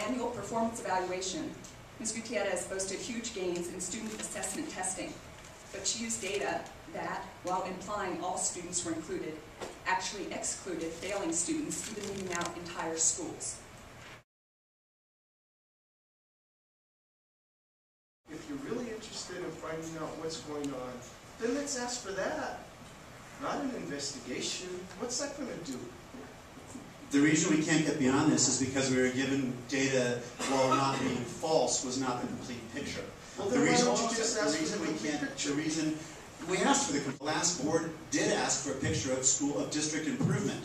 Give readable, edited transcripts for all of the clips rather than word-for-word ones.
annual performance evaluation, Ms. Gutierrez boasted huge gains in student assessment testing, but she used data that, while implying all students were included, actually excluded failing students, even leaving out entire schools. If you're really interested in finding out what's going on, then let's ask for that, not an investigation. What's that going to do? The reason we can't get beyond this is because we were given data, while not being false, was not the complete picture. Well, then why don't you just ask for the complete picture? The reason we asked for the last board did ask for a picture of district improvement.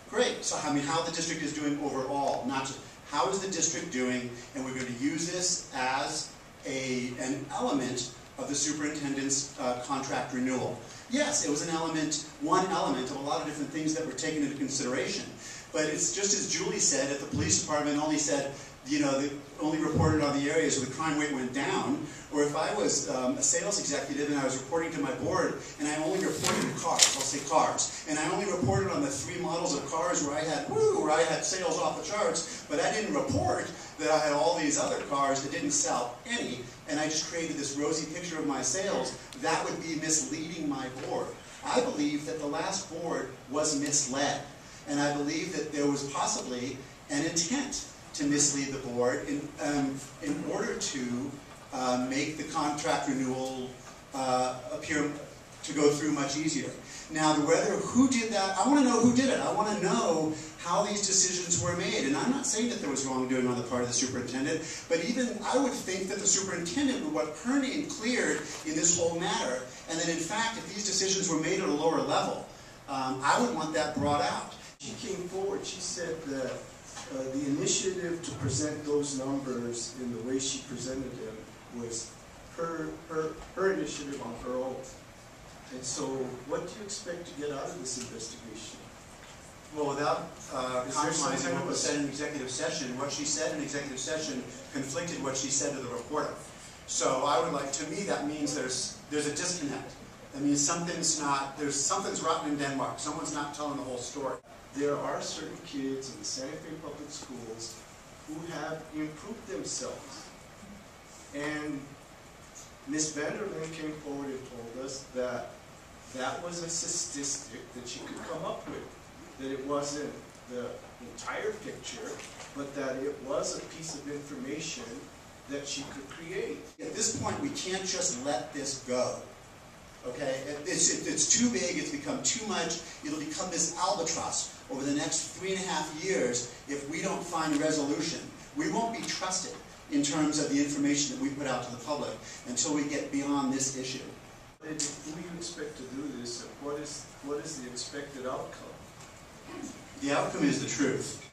Great. So I mean, how the district is doing overall, not just how is the district doing, and we're going to use this as an element of the superintendent's contract renewal. Yes, it was one element of a lot of different things that were taken into consideration. But it's just as Julie said, if the police department only said, you know, they only reported on the areas where the crime rate went down, or if I was a sales executive and I was reporting to my board and I only reported to cars, I'll say cars, and I only reported on the 3 models of cars where I had sales off the charts, but I didn't report that I had all these other cars that didn't sell any, and I just created this rosy picture of my sales, that would be misleading my board. I believe that the last board was misled, and I believe that there was possibly an intent to mislead the board in order to make the contract renewal appear to go through much easier. Now, who did that, I want to know who did it. I want to know how these decisions were made. And I'm not saying that there was wrongdoing on the part of the superintendent, but even I would think that the superintendent would want her name cleared in this whole matter, and that in fact, if these decisions were made at a lower level, I would want that brought out. She came forward, she said that the initiative to present those numbers in the way she presented them was her initiative on her own. And so, what do you expect to get out of this investigation? Well, without compromising what was said in executive session, what she said in executive session conflicted what she said to the reporter. So I would like, to me, that means there's a disconnect. That means something's rotten in Denmark. Someone's not telling the whole story. There are certain kids in the Santa Fe public schools who have improved themselves. And Ms. Vanderlyn came forward and told us that that was a statistic that she could come up with. That it wasn't the entire picture, but that it was a piece of information that she could create. At this point, we can't just let this go. Okay? It's too big, it's become too much, it'll become this albatross over the next 3.5 years if we don't find resolution. We won't be trusted in terms of the information that we put out to the public until we get beyond this issue. Who do you expect to do this, and what is the expected outcome? The outcome is the truth.